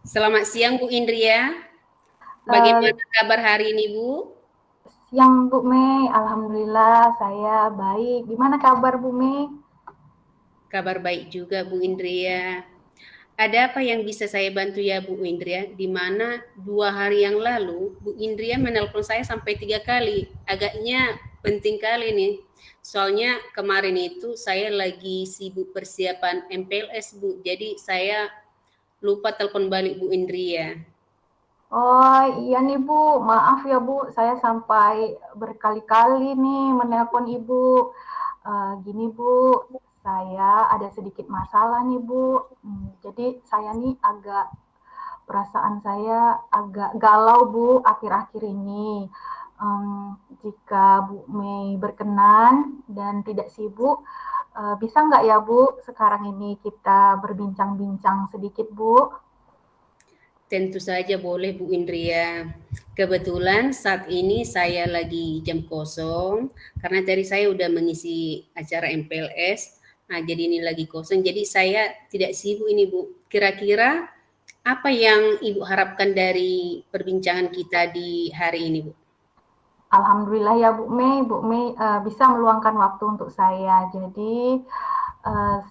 Selamat siang Bu Indria. Eee, Bagaimana kabar hari ini Bu? Siang Bu Mei, alhamdulillah saya baik. Gimana kabar Bu Mei? Kabar baik juga Bu Indria. Ada apa yang bisa saya bantu ya Bu Indria? Di mana 2 hari yang lalu Bu Indria menelpon saya sampai 3 kali. Agaknya penting kali nih. Soalnya kemarin itu saya lagi sibuk persiapan MPLS Bu. Jadi saya lupa telepon balik Bu Indria. Oh iya nih Bu, maaf ya Bu, saya sampai berkali-kali nih menelpon Ibu. Gini Bu, saya ada sedikit masalah nih Bu. Jadi saya nih perasaan saya agak galau Bu akhir-akhir ini. Jika Bu Mei berkenan dan tidak sibuk, bisa nggak ya Bu sekarang ini kita berbincang-bincang sedikit Bu? Tentu saja boleh Bu Indria. Kebetulan saat ini saya lagi jam kosong karena tadi saya udah mengisi acara MPLS. Nah, jadi ini lagi kosong. Jadi saya tidak sibuk ini Bu. Kira-kira apa yang Ibu harapkan dari perbincangan kita di hari ini Bu? Alhamdulillah ya Bu Mei bisa meluangkan waktu untuk saya. Jadi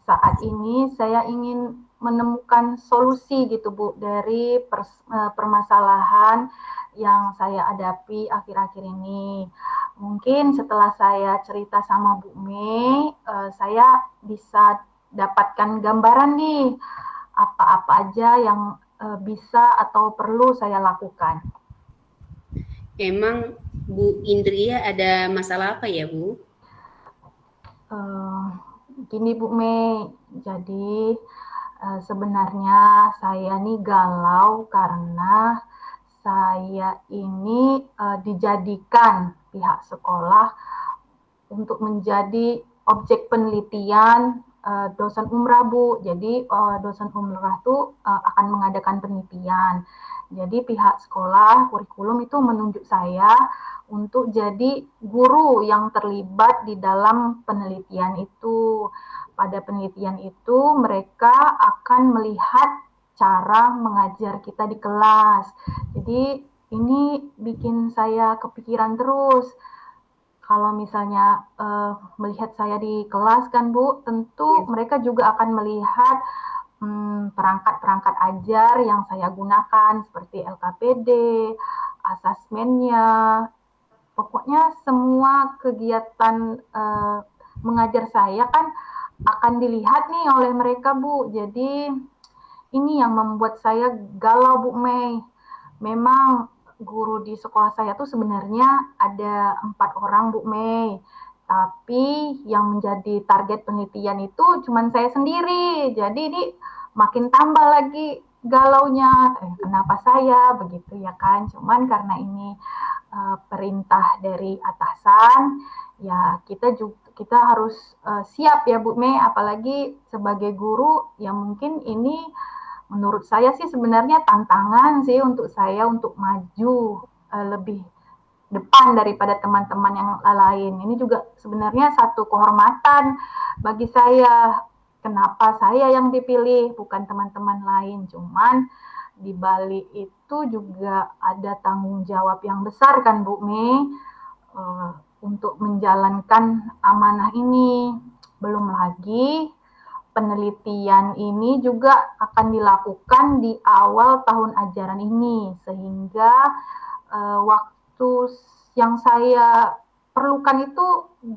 saat ini saya ingin menemukan solusi gitu Bu dari permasalahan yang saya hadapi akhir-akhir ini. Mungkin setelah saya cerita sama Bu Mei, saya bisa dapatkan gambaran nih apa-apa aja yang bisa atau perlu saya lakukan. Emang Bu Indria ada masalah apa ya Bu? Eh, Gini Bu Mei, jadi sebenarnya saya nih galau karena saya ini dijadikan pihak sekolah untuk menjadi objek penelitian dosen umrah Bu. Jadi dosen umrah itu akan mengadakan penelitian. Jadi pihak sekolah kurikulum itu menunjuk saya untuk jadi guru yang terlibat di dalam penelitian itu. Pada penelitian itu mereka akan melihat cara mengajar kita di kelas. Jadi ini bikin saya kepikiran terus kalau misalnya melihat saya di kelas kan Bu, tentu Ya. mereka juga akan melihat perangkat-perangkat ajar yang saya gunakan seperti LKPD, asesmennya, pokoknya semua kegiatan mengajar saya kan akan dilihat nih oleh mereka Bu. Jadi ini yang membuat saya galau Bu Mei. Memang guru di sekolah saya tuh sebenarnya ada 4 orang Bu Mei. Tapi yang menjadi target penelitian itu cuma saya sendiri. Jadi ini makin tambah lagi galaunya. Kenapa saya begitu ya kan? Cuman karena ini perintah dari atasan, ya kita harus siap ya Bu Mei. Apalagi sebagai guru, ya mungkin ini menurut saya sih sebenarnya tantangan sih untuk saya untuk maju lebih depan daripada teman-teman yang lain. Ini juga sebenarnya satu kehormatan bagi saya. Kenapa saya yang dipilih, bukan teman-teman lain. Cuman di balik itu juga ada tanggung jawab yang besar kan Bu Mei uh, untuk menjalankan amanah ini. Belum lagi penelitian ini juga akan dilakukan di awal tahun ajaran ini, sehingga waktu yang saya perlukan itu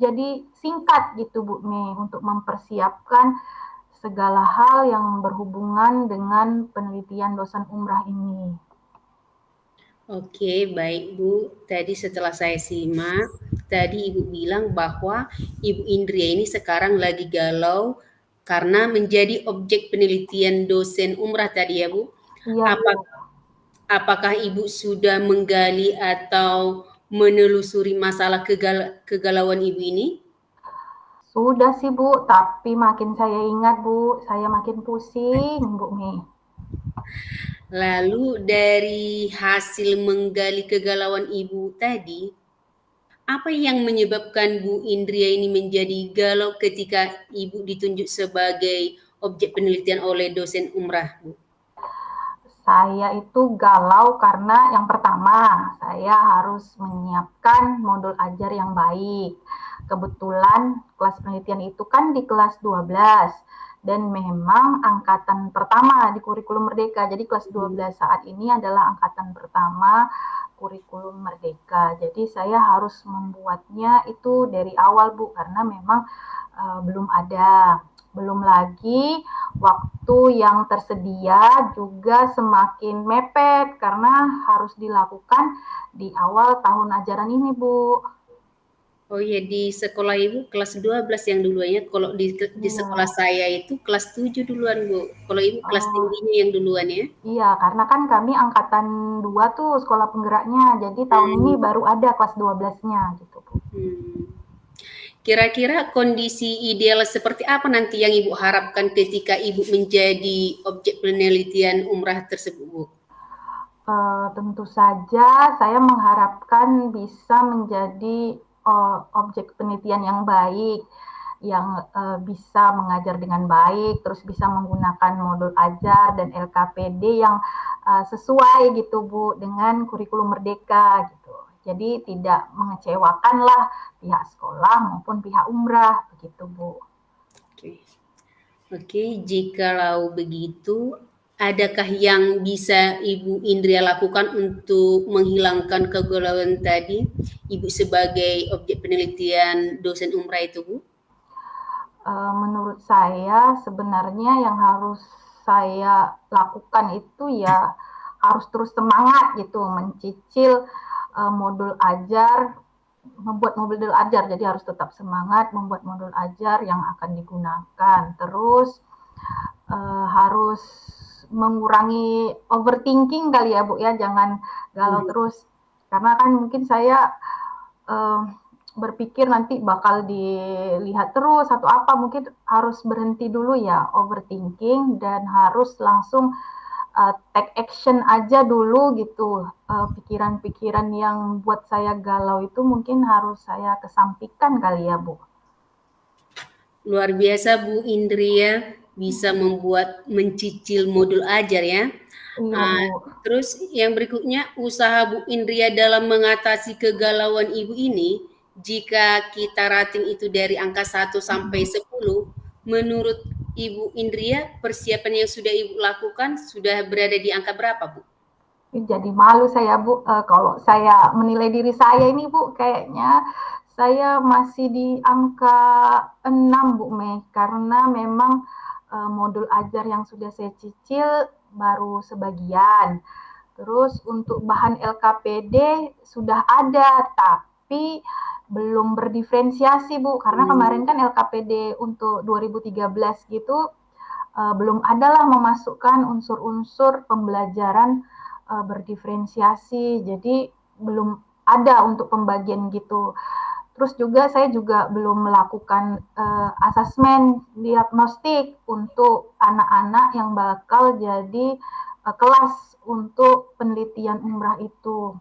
jadi singkat gitu Bu Mei untuk mempersiapkan segala hal yang berhubungan dengan penelitian dosen umrah ini. Oke, baik Bu. Tadi setelah saya simak, tadi Ibu bilang bahwa Ibu Indria ini sekarang lagi galau karena menjadi objek penelitian dosen umrah tadi ya Bu. Iya Bu, Apa, apakah Ibu sudah menggali atau menelusuri masalah kegalauan Ibu ini? sudah sih Bu, tapi makin saya ingat Bu, saya makin pusing Bu Mei. Lalu dari hasil menggali kegalauan Ibu tadi, apa yang menyebabkan Bu Indria ini menjadi galau ketika Ibu ditunjuk sebagai objek penelitian oleh dosen umrah, Bu? Saya itu galau karena yang pertama, saya harus menyiapkan modul ajar yang baik. Kebetulan kelas penelitian itu kan di kelas 12 dan memang angkatan pertama di kurikulum Merdeka. Jadi kelas 12 saat ini adalah angkatan pertama kurikulum Merdeka. Jadi saya harus membuatnya itu dari awal, Bu, karena memang belum ada. Belum lagi waktu yang tersedia juga semakin mepet karena harus dilakukan di awal tahun ajaran ini, Bu. Oh iya, di sekolah Ibu kelas 12 yang duluannya, kalau di sekolah Iya. saya itu kelas 7 duluan, Bu. Kalau Ibu kelas Oh, tingginya yang duluan ya? iya, karena kan kami angkatan 2 tuh sekolah penggeraknya. Jadi tahun ini Hmm, baru ada kelas 12-nya gitu, Bu. hmm. Kira-kira kondisi ideal seperti apa nanti yang Ibu harapkan ketika Ibu menjadi objek penelitian umrah tersebut, Bu? Tentu saja saya mengharapkan bisa menjadi objek penelitian yang baik, yang bisa mengajar dengan baik, terus bisa menggunakan modul ajar dan LKPD yang sesuai gitu, Bu, dengan kurikulum Merdeka gitu. Jadi tidak mengecewakan lah pihak sekolah maupun pihak umrah begitu, Bu. Oke. Oke, jikalau begitu, adakah yang bisa Ibu Indria lakukan untuk menghilangkan kegalauan tadi, Ibu sebagai objek penelitian dosen umrah itu, Bu? Menurut saya sebenarnya yang harus saya lakukan itu ya harus terus semangat gitu mencicil modul ajar, membuat modul ajar, jadi harus tetap semangat membuat modul ajar yang akan digunakan. Terus harus mengurangi overthinking kali ya, Bu, ya, jangan galau Mhm. terus karena kan mungkin saya uh, berpikir nanti bakal dilihat terus atau apa, mungkin harus berhenti dulu ya overthinking dan harus langsung take action aja dulu gitu. Pikiran-pikiran yang buat saya galau itu mungkin harus saya kesampingkan kali ya, Bu. Luar biasa Bu Indria bisa membuat mencicil modul ajar ya. Iya, Bu. Ah, terus yang berikutnya usaha Bu Indria dalam mengatasi kegalauan Ibu ini, jika kita rating itu dari angka 1 sampai 10, menurut Ibu Indria persiapan yang sudah Ibu lakukan sudah berada di angka berapa, Bu? Jadi malu saya, Bu, kalau saya menilai diri saya ini, Bu, kayaknya saya masih di angka 6, Bu Mei, karena memang modul ajar yang sudah saya cicil baru sebagian. Terus untuk bahan LKPD sudah ada, tapi belum berdiferensiasi, Bu, karena Hmm. kemarin kan LKPD untuk 2013 gitu belum adalah memasukkan unsur-unsur pembelajaran berdiferensiasi. Jadi belum ada untuk pembagian gitu. Terus juga saya juga belum melakukan asesmen diagnostik untuk anak-anak yang bakal jadi kelas untuk penelitian umrah itu.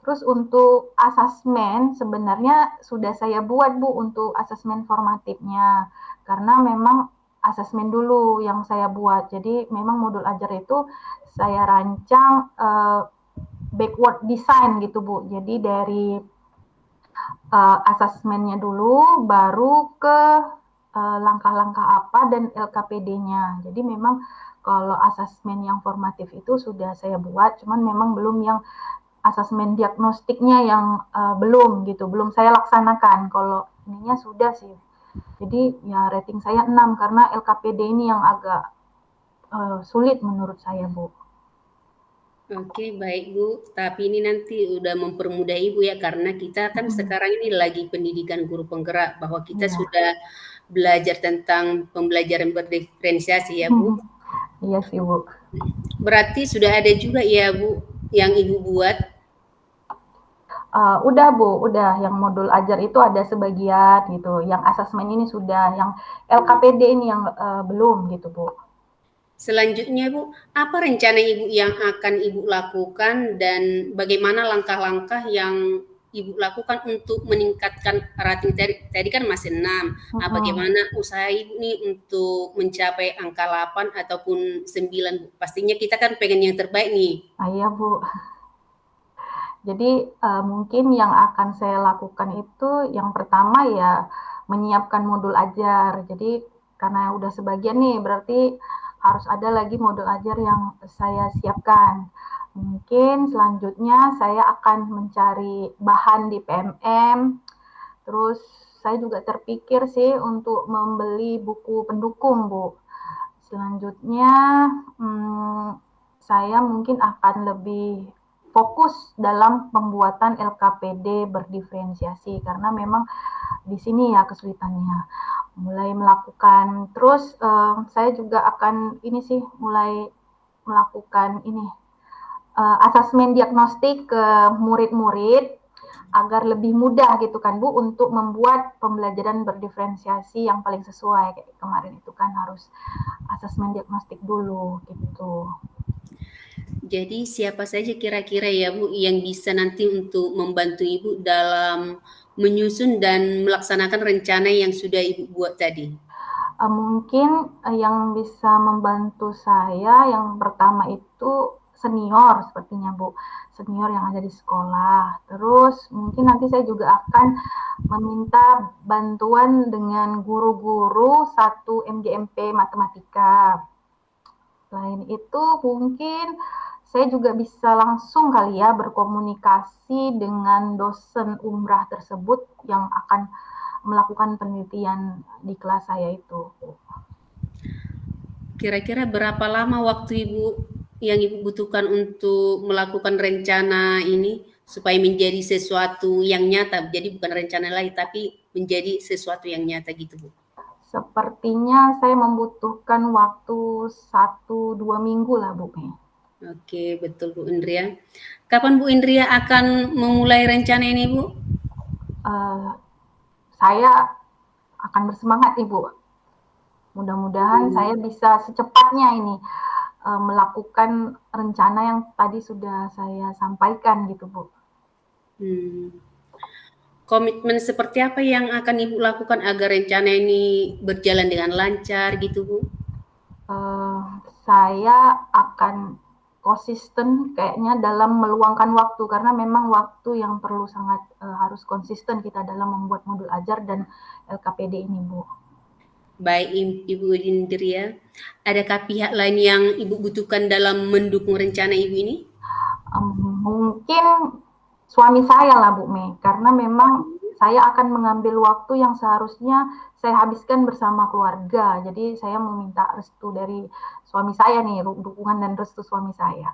Terus untuk asesmen sebenarnya sudah saya buat, Bu, untuk asesmen formatifnya. Karena memang asesmen dulu yang saya buat. Jadi memang modul ajar itu saya rancang backward design gitu, Bu. Jadi dari asesmennya dulu, baru ke langkah-langkah apa dan LKPD-nya. Jadi memang kalau asesmen yang formatif itu sudah saya buat, cuman memang belum yang asesmen diagnostiknya yang belum gitu, belum saya laksanakan. Kalau ininya sudah sih. Jadi ya rating saya 6 karena LKPD ini yang agak sulit menurut saya, Bu. Oke, baik Bu. Tapi ini nanti udah mempermudah Ibu ya, karena kita kan sekarang ini lagi pendidikan guru penggerak, bahwa kita Iya. sudah belajar tentang pembelajaran berdiferensiasi ya Bu. Iya sih, Bu. Berarti sudah ada juga ya Bu yang Ibu buat. Udah, Bu, udah yang modul ajar itu ada sebagian gitu, yang asesmen ini sudah, yang LKPD ini yang belum gitu, Bu. Selanjutnya Bu, apa rencana Ibu yang akan Ibu lakukan dan bagaimana langkah-langkah yang Ibu lakukan untuk meningkatkan rating tadi kan masih 6. Bagaimana usaha Ibu nih untuk mencapai angka 8 ataupun 9, Bu? Pastinya kita kan pengen yang terbaik nih. Iya, Bu. Jadi mungkin yang akan saya lakukan itu yang pertama ya menyiapkan modul ajar. Jadi karena udah sebagian nih, berarti harus ada lagi modul ajar yang saya siapkan. Mungkin selanjutnya saya akan mencari bahan di PMM. Terus saya juga terpikir sih untuk membeli buku pendukung, Bu. Selanjutnya saya mungkin akan lebih fokus dalam pembuatan LKPD berdiferensiasi karena memang di sini ya kesulitannya. Mulai melakukan terus saya juga akan ini sih mulai melakukan ini asesmen diagnostik ke murid-murid agar lebih mudah gitu kan Bu untuk membuat pembelajaran berdiferensiasi yang paling sesuai. Kayak kemarin itu kan harus asesmen diagnostik dulu gitu. Jadi siapa saja kira-kira ya Bu yang bisa nanti untuk membantu Ibu dalam menyusun dan melaksanakan rencana yang sudah Ibu buat tadi? Mungkin yang bisa membantu saya yang pertama itu senior sepertinya Bu, senior yang ada di sekolah. Terus mungkin nanti saya juga akan meminta bantuan dengan guru-guru 1 MGMP matematika. Selain itu mungkin saya juga bisa langsung kali ya berkomunikasi dengan dosen umrah tersebut yang akan melakukan penelitian di kelas saya itu. Kira-kira berapa lama waktu Ibu yang Ibu butuhkan untuk melakukan rencana ini supaya menjadi sesuatu yang nyata? Jadi bukan rencana lagi, tapi menjadi sesuatu yang nyata gitu, Bu. Sepertinya saya membutuhkan waktu 1-2 minggu lah Bu. Oke, betul Bu Indria. Kapan Bu Indria akan memulai rencana ini, Bu? Saya akan bersemangat nih Bu. Mudah-mudahan saya bisa secepatnya ini melakukan rencana yang tadi sudah saya sampaikan gitu Bu. Komitmen seperti apa yang akan Ibu lakukan agar rencana ini berjalan dengan lancar gitu, Bu? Saya akan konsisten kayaknya dalam meluangkan waktu karena memang waktu yang perlu sangat harus konsisten kita dalam membuat modul ajar dan LKPD ini Bu. Baik Ibu Indria, adakah pihak lain yang Ibu butuhkan dalam mendukung rencana Ibu ini? Mungkin suami saya lah Bu Mei, karena memang saya akan mengambil waktu yang seharusnya saya habiskan bersama keluarga. Jadi saya meminta restu dari suami saya nih, dukungan dan restu suami saya.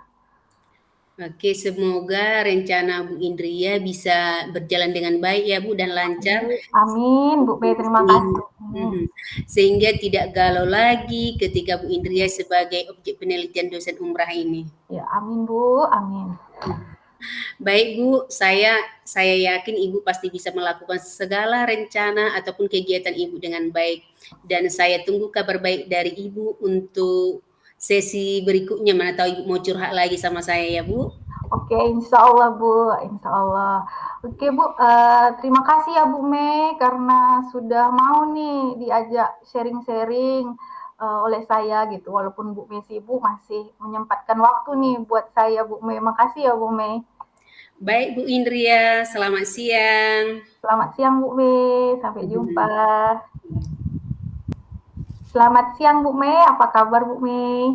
Oke, semoga rencana Bu Indria bisa berjalan dengan baik ya Bu dan lancar. Amin, Bu Mei, terima kasih. Sehingga tidak galau lagi ketika Bu Indria sebagai objek penelitian dosen umrah ini. Ya, amin Bu, amin. Baik Bu, saya yakin Ibu pasti bisa melakukan segala rencana ataupun kegiatan Ibu dengan baik. Dan saya tunggu kabar baik dari Ibu untuk sesi berikutnya. Mana tahu Ibu mau curhat lagi sama saya ya Bu. Oke, insya Allah Bu, insya Allah. Oke Bu, terima kasih ya Bu Mei karena sudah mau nih diajak sharing-sharing oleh saya gitu. Walaupun Bu Mei sibuk masih menyempatkan waktu nih buat saya Bu Mei. Makasih ya Bu Mei. Baik Bu Indria, selamat siang. Selamat siang Bu Mei, sampai jumpa. Selamat siang Bu Mei, apa kabar Bu Mei?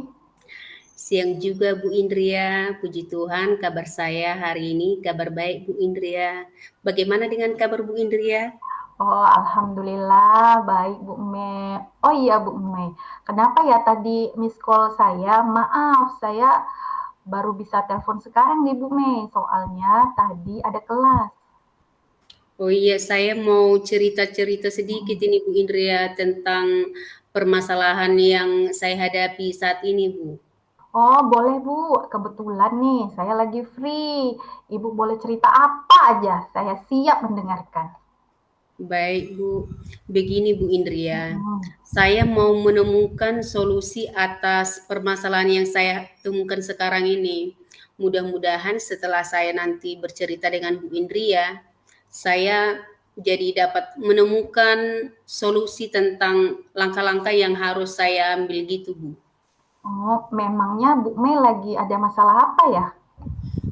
Siang juga Bu Indria, puji Tuhan kabar saya hari ini kabar baik Bu Indria. Bagaimana dengan kabar Bu Indria? Oh, alhamdulillah baik Bu Mei. Oh iya Bu Mei, kenapa ya tadi miss call saya? Maaf, saya baru bisa telepon sekarang nih Bu Mei, soalnya tadi ada kelas. Oh iya, saya mau cerita-cerita sedikit ini Bu Indria tentang permasalahan yang saya hadapi saat ini Bu. Oh boleh Bu, kebetulan nih saya lagi free. Ibu boleh cerita apa aja, saya siap mendengarkan. Baik Bu, begini Bu Indria, saya mau menemukan solusi atas permasalahan yang saya temukan sekarang ini. Mudah-mudahan setelah saya nanti bercerita dengan Bu Indria, saya jadi dapat menemukan solusi tentang langkah-langkah yang harus saya ambil gitu, Bu. Oh, memangnya Bu Mei lagi ada masalah apa ya?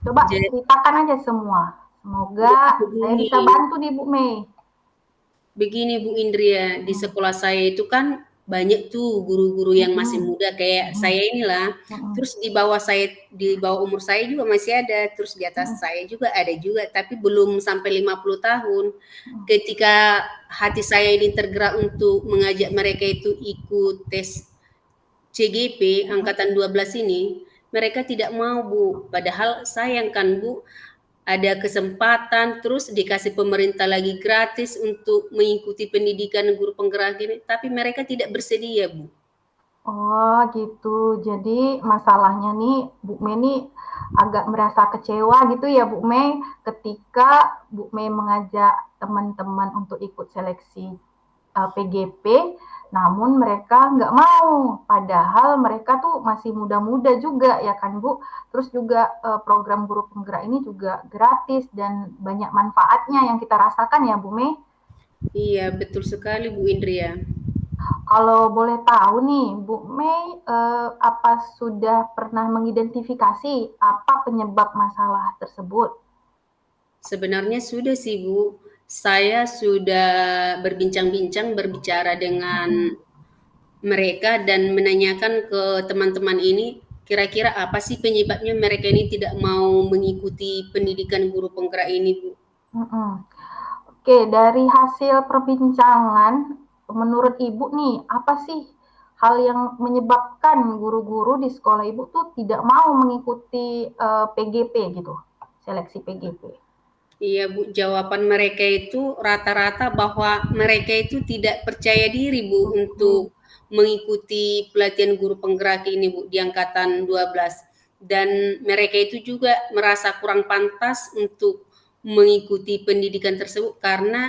Coba Jadi ceritakan aja semua. Semoga saya begini, bisa bantu nih Bu Mei. begini Bu Indria, di Hmm, sekolah saya itu kan banyak tuh guru-guru yang masih hmm, muda kayak hmm, saya inilah. hmm, Terus di bawah saya, di bawah umur saya juga masih ada, terus di hmm, atas saya juga ada juga, tapi belum sampai 50 tahun. hmm, Ketika hati saya ini tergerak untuk mengajak mereka itu ikut tes CGP hmm. angkatan 12 ini, mereka tidak mau, Bu. Padahal sayang kan, Bu, ada kesempatan terus dikasih pemerintah lagi gratis untuk mengikuti pendidikan guru penggerak ini, tapi mereka tidak bersedia, Bu. Oh gitu. Jadi masalahnya nih Bu Mei nih agak merasa kecewa gitu ya Bu Mei ketika Bu Mei mengajak teman-teman untuk ikut seleksi PGP, namun mereka nggak mau. Padahal mereka tuh masih muda-muda juga ya kan Bu. Terus juga program guru penggerak ini juga gratis dan banyak manfaatnya yang kita rasakan ya Bu Mei. Iya, betul sekali Bu Indria. Kalau boleh tahu nih, Bu Mei, apa sudah pernah mengidentifikasi apa penyebab masalah tersebut? Sebenarnya sudah sih Bu, saya sudah berbicara dengan Mhm, mereka dan menanyakan ke teman-teman ini, kira-kira apa sih penyebabnya mereka ini tidak mau mengikuti pendidikan guru penggerak ini, Bu? mhm. Oke, dari hasil perbincangan, menurut Ibu nih, apa sih hal yang menyebabkan guru-guru di sekolah Ibu tuh tidak mau mengikuti PGP gitu, seleksi PGP? Iya Bu, jawaban mereka itu rata-rata bahwa mereka itu tidak percaya diri Bu untuk Mhm, mengikuti pelatihan guru penggerak ini Bu di angkatan 12. Dan mereka itu juga merasa kurang pantas untuk mengikuti pendidikan tersebut karena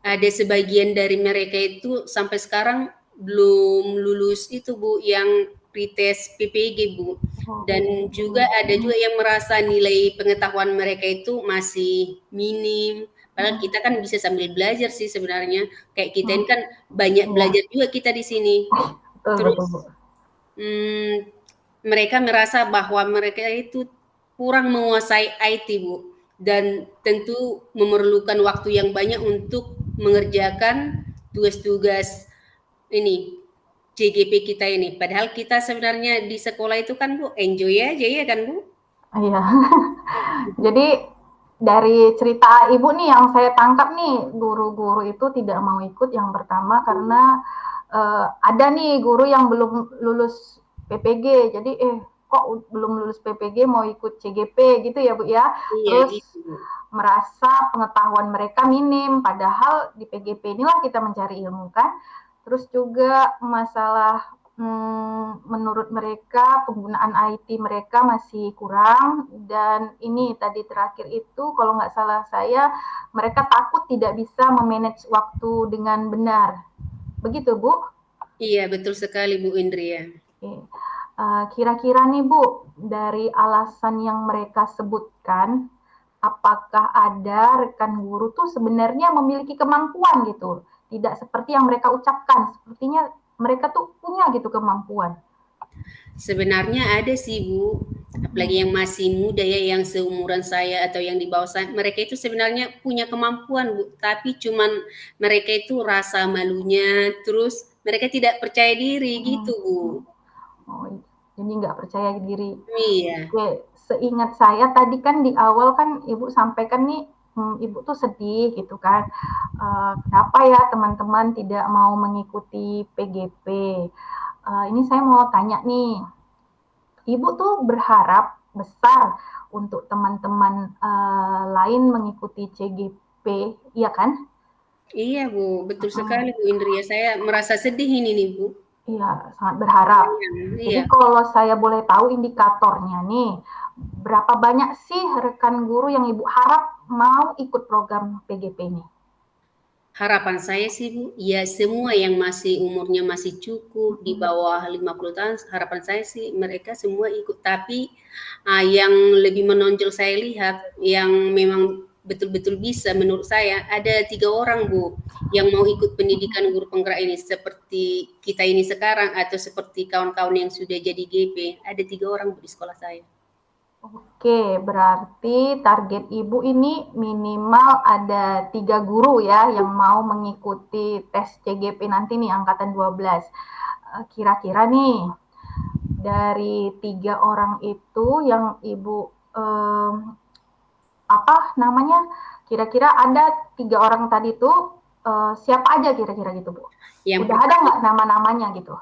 ada sebagian dari mereka itu sampai sekarang belum lulus itu Bu, yang pretest PPG Bu. oh Dan gitu. juga ada Mhm, juga yang merasa nilai pengetahuan mereka itu masih minim. Padahal mhm, kita kan bisa sambil belajar sih sebenarnya. Kayak kita mhm. ini kan banyak Iya, belajar juga kita di sini. betul betul Bu. Terus mereka merasa bahwa mereka itu kurang menguasai IT, Bu, dan tentu memerlukan waktu yang banyak untuk mengerjakan tugas-tugas ini CGP kita ini. Padahal kita sebenarnya di sekolah itu kan Bu enjoy aja ya kan Bu? Iya. Jadi dari cerita Ibu nih yang saya tangkap nih, guru-guru itu tidak mau ikut yang pertama karena ada nih guru yang belum lulus PPG. Jadi kok belum lulus PPG mau ikut CGP gitu ya Bu ya. Iya Terus gitu Bu. merasa pengetahuan mereka minim, padahal di PGP inilah kita mencari ilmu kan. Terus juga masalah menurut mereka penggunaan IT mereka masih kurang dan ini tadi terakhir itu kalau nggak salah saya mereka takut tidak bisa memanage waktu dengan benar. Begitu Bu? Iya betul sekali Bu Indria. Oke. Kira-kira nih Bu, dari alasan yang mereka sebutkan, apakah ada rekan guru tuh sebenarnya memiliki kemampuan gitu, tidak seperti yang mereka ucapkan, sepertinya mereka tuh punya gitu kemampuan. Sebenarnya ada sih Bu, Mhm, apalagi yang masih muda ya, yang seumuran saya atau yang di bawah saya, mereka itu sebenarnya punya kemampuan Bu, tapi cuman mereka itu rasa malunya, terus mereka tidak percaya diri mhm, gitu Bu. mhm. Oh, jadi nggak percaya diri. Iya, Oke, seingat saya tadi kan di awal kan Ibu sampaikan nih, Ibu tuh sedih gitu kan, kenapa ya teman-teman tidak mau mengikuti PGP. Ini saya mau tanya nih, Ibu tuh berharap besar untuk teman-teman, lain mengikuti CGP, iya kan? iya Bu, betul sekali Mhm. Bu Indria, saya merasa sedih ini nih Bu. Iya, sangat berharap. Jadi Iya, kalau saya boleh tahu indikatornya nih, berapa banyak sih rekan guru yang Ibu harap mau ikut program PGP ini? harapan saya sih Bu, ya semua yang masih umurnya masih cukup di Mhm, bawah 50 tahun, harapan saya sih mereka semua ikut. Tapi yang lebih menonjol saya lihat, yang memang betul-betul bisa menurut saya. Ada 3 orang Bu, yang mau ikut pendidikan guru penggerak ini, seperti kita ini sekarang atau seperti kawan-kawan yang sudah jadi GP. Ada 3 orang Bu di sekolah saya. Oke, berarti target Ibu ini minimal ada 3 guru ya yang mau mengikuti tes CGP nanti nih angkatan 12. Kira-kira nih dari 3 orang itu yang Ibu apa namanya? Kira-kira ada 3 orang tadi tuh siapa aja kira-kira gitu, Bu? Yang Udah ada nggak nama-namanya gitu?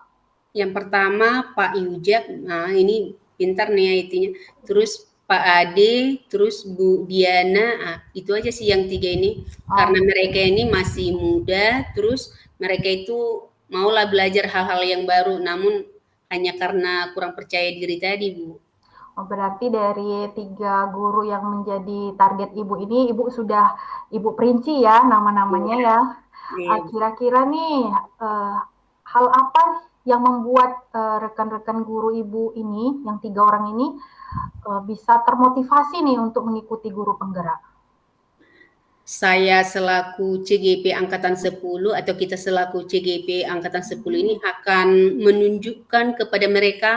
Yang pertama Pak Yujak, nah ini pintar nih IT-nya. Terus Pak Ade, terus Bu Diana, itu aja sih yang 3 ini. Karena mereka ini masih muda, terus mereka itu maulah belajar hal-hal yang baru, namun hanya karena kurang percaya diri tadi, Bu. Oh, berarti dari 3 guru yang menjadi target Ibu ini, Ibu sudah Ibu perinci ya nama-namanya Iya, ya. iya. Kira-kira nih hal apa yang membuat rekan-rekan guru Ibu ini, yang 3 orang ini bisa termotivasi nih untuk mengikuti guru penggerak? Saya selaku CGP angkatan 10 atau kita selaku CGP angkatan 10 ini akan menunjukkan kepada mereka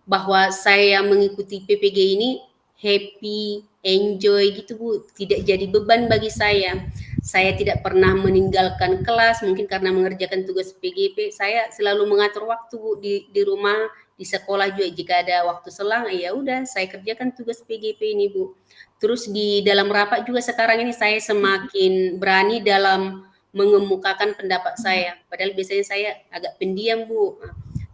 bahwa saya mengikuti PPG ini happy, enjoy gitu Bu, tidak jadi beban bagi saya. Saya tidak pernah meninggalkan kelas, mungkin karena mengerjakan tugas PGP, saya selalu mengatur waktu Bu di rumah, di sekolah juga jika ada waktu selang, ya udah saya kerjakan tugas PGP ini Bu. Terus di dalam rapat juga sekarang ini saya semakin berani dalam mengemukakan pendapat saya. Padahal biasanya saya agak pendiam, Bu.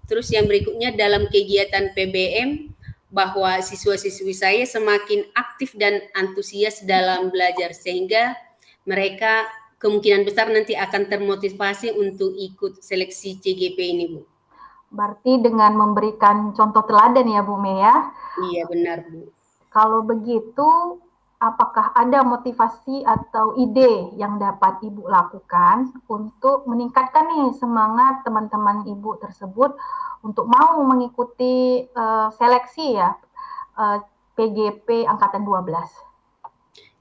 Terus yang berikutnya dalam kegiatan PBM, bahwa siswa-siswi saya semakin aktif dan antusias dalam belajar, sehingga mereka kemungkinan besar nanti akan termotivasi untuk ikut seleksi CGP ini, Bu. Berarti dengan memberikan contoh teladan ya Bu Mei ya. Iya benar, Bu. Kalau begitu, apakah ada motivasi atau ide yang dapat Ibu lakukan untuk meningkatkan nih semangat teman-teman Ibu tersebut untuk mau mengikuti seleksi ya PGP angkatan 12?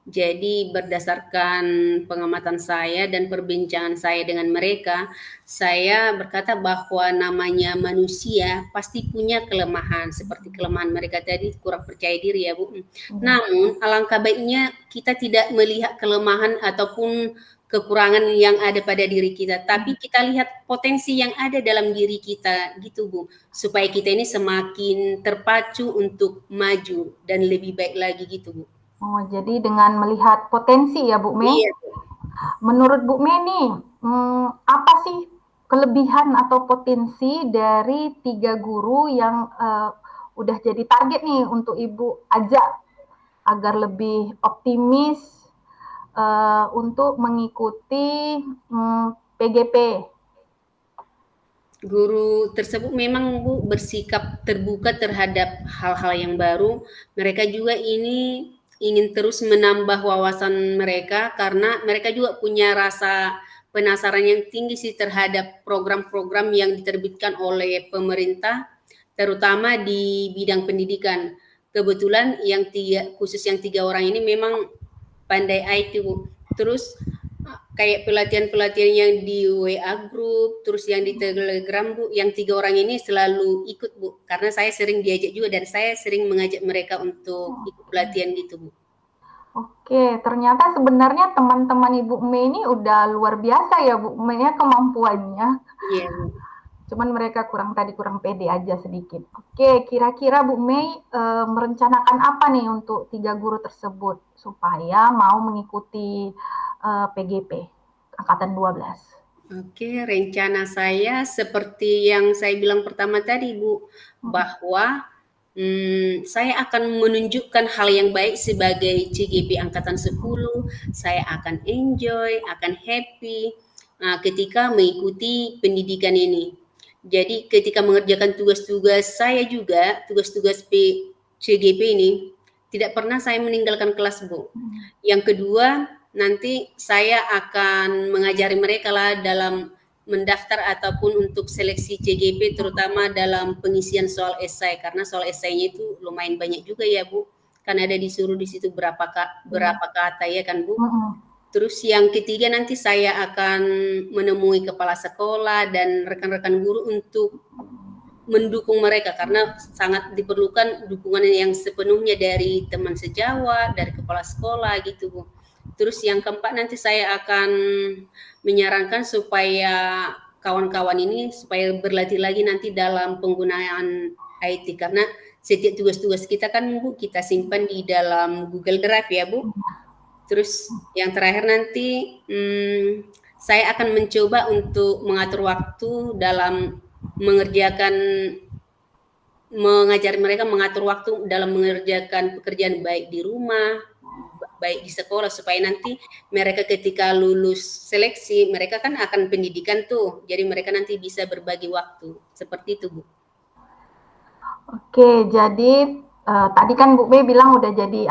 Jadi berdasarkan pengamatan saya dan perbincangan saya dengan mereka, saya berkata bahwa namanya manusia pasti punya kelemahan, seperti kelemahan mereka tadi kurang percaya diri ya Bu. Namun alangkah baiknya kita tidak melihat kelemahan ataupun kekurangan yang ada pada diri kita, tapi kita lihat potensi yang ada dalam diri kita gitu Bu, supaya kita ini semakin terpacu untuk maju dan lebih baik lagi gitu Bu. Oh, jadi dengan melihat potensi ya Bu Mei. Iya. Menurut Bu Mei nih, apa sih kelebihan atau potensi dari 3 guru yang udah jadi target nih untuk Ibu ajak agar lebih optimis untuk mengikuti PGP? Guru tersebut memang Bu bersikap terbuka terhadap hal-hal yang baru. Mereka juga ini ingin terus menambah wawasan mereka karena mereka juga punya rasa penasaran yang tinggi sih terhadap program-program yang diterbitkan oleh pemerintah, terutama di bidang pendidikan. Kebetulan khusus yang 3 orang ini memang pandai IT Bu. Terus kayak pelatihan-pelatihan yang di WA group, terus yang di Telegram Bu, yang 3 orang ini selalu ikut Bu, karena saya sering diajak juga dan saya sering mengajak mereka untuk ikut pelatihan gitu Bu. Oke, ternyata sebenarnya teman-teman Ibu Mei ini udah luar biasa ya Bu Mei ya kemampuannya. Iya Bu. Cuman mereka kurang pede aja sedikit. Oke, kira-kira Bu Mei merencanakan apa nih untuk 3 guru tersebut supaya mau mengikuti PGP angkatan 12? Oke, rencana saya seperti yang saya bilang pertama tadi Bu, bahwa saya akan menunjukkan hal yang baik sebagai CGP angkatan 10, saya akan enjoy, akan happy ketika mengikuti pendidikan ini. Jadi ketika mengerjakan tugas-tugas saya juga, tugas-tugas CGP ini, tidak pernah saya meninggalkan kelas Bu. Yang kedua, nanti saya akan mengajari mereka lah dalam mendaftar ataupun untuk seleksi CGP, terutama dalam pengisian soal esai, karena soal esainya itu lumayan banyak juga ya Bu. kan ada disuruh di situ berapa kata ya kan Bu. Terus yang ketiga nanti saya akan menemui kepala sekolah dan rekan-rekan guru untuk mendukung mereka karena sangat diperlukan dukungan yang sepenuhnya dari teman sejawat, dari kepala sekolah gitu Bu. Terus yang keempat nanti saya akan menyarankan supaya kawan-kawan ini supaya berlatih lagi nanti dalam penggunaan IT karena setiap tugas-tugas kita kan Bu kita simpan di dalam Google Drive ya Bu. Terus yang terakhir nanti saya akan mencoba untuk mengatur waktu dalam mengajar mereka mengatur waktu dalam mengerjakan pekerjaan baik di rumah, baik di sekolah supaya nanti mereka ketika lulus seleksi mereka kan akan pendidikan tuh, jadi mereka nanti bisa berbagi waktu seperti itu Bu. Oke, jadi tadi kan Bu Mei bilang udah jadi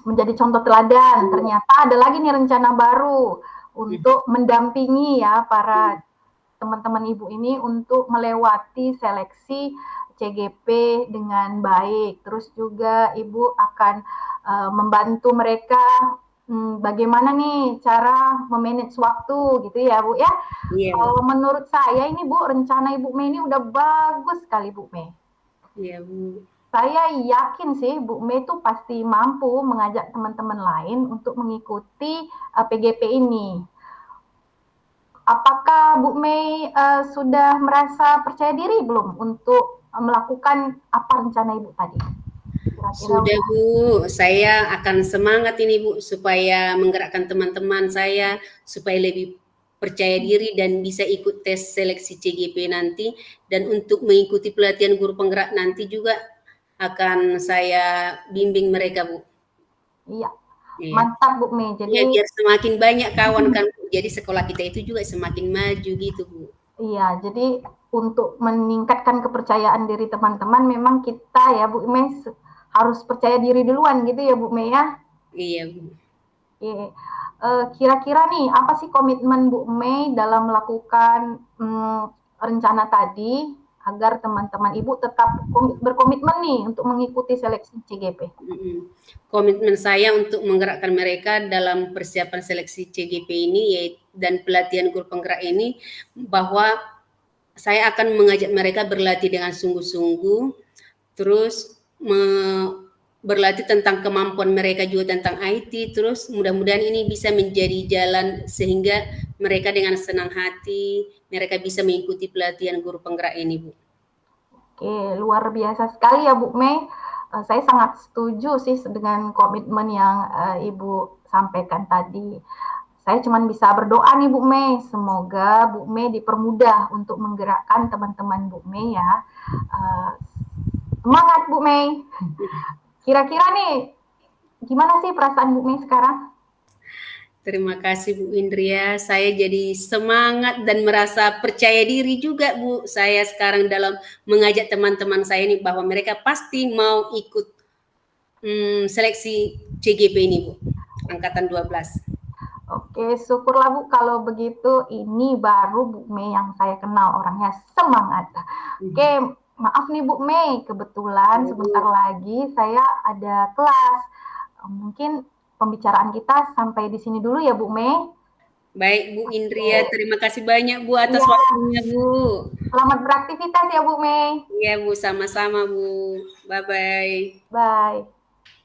menjadi contoh teladan. Ternyata ada lagi nih rencana baru untuk mendampingi ya para teman-teman Ibu ini untuk melewati seleksi CGP dengan baik. Terus juga Ibu akan membantu mereka bagaimana nih cara memanage waktu gitu ya Bu ya. Kalau menurut saya ini Bu, rencana Ibu Mei ini udah bagus sekali Bu Mei. Iya Bu. Saya yakin sih Bu Mei itu pasti mampu mengajak teman-teman lain untuk mengikuti PGP ini. Apakah Bu Mei sudah merasa percaya diri belum untuk melakukan apa rencana Ibu tadi? Sudah Bu, saya akan semangat ini Bu supaya menggerakkan teman-teman saya supaya lebih percaya diri dan bisa ikut tes seleksi CGP nanti dan untuk mengikuti pelatihan guru penggerak nanti juga akan saya bimbing mereka Bu. Iya, mantap Bu Mei. Jadi ya, biar semakin banyak kawan kan Bu. Jadi sekolah kita itu juga semakin maju gitu Bu. Iya, jadi untuk meningkatkan kepercayaan diri teman-teman memang kita ya Bu Mei harus percaya diri duluan gitu ya Bu Mei ya. Iya Bu. Kira-kira nih apa sih komitmen Bu Mei dalam melakukan rencana tadi agar teman-teman Ibu tetap berkomitmen nih untuk mengikuti seleksi CGP? Komitmen saya untuk menggerakkan mereka dalam persiapan seleksi CGP ini dan pelatihan guru penggerak ini bahwa saya akan mengajak mereka berlatih dengan sungguh-sungguh, terus berlatih tentang kemampuan mereka juga tentang IT, terus mudah-mudahan ini bisa menjadi jalan sehingga mereka dengan senang hati mereka bisa mengikuti pelatihan guru penggerak ini Bu. Oke, luar biasa sekali ya Bu Mei. Saya sangat setuju sih dengan komitmen yang Ibu sampaikan tadi. Saya cuma bisa berdoa nih Bu Mei, semoga Bu Mei dipermudah untuk menggerakkan teman-teman Bu Mei ya. Semangat Bu Mei. Kira-kira nih, gimana sih perasaan Bu Mei sekarang? Terima kasih Bu Indria, saya jadi semangat dan merasa percaya diri juga Bu. Saya sekarang dalam mengajak teman-teman saya ini bahwa mereka pasti mau ikut seleksi CGP ini Bu, angkatan 12. Oke, syukurlah Bu kalau begitu. Ini baru Bu Mei yang saya kenal, orangnya semangat. Oke, maaf nih Bu Mei, kebetulan sebentar lagi saya ada kelas. Mungkin pembicaraan kita sampai di sini dulu ya Bu Mei. Baik Bu Indria, terima kasih banyak Bu atas waktunya Bu. Selamat beraktivitas ya Bu Mei. Iya Bu, sama-sama Bu. Bye-bye. Bye.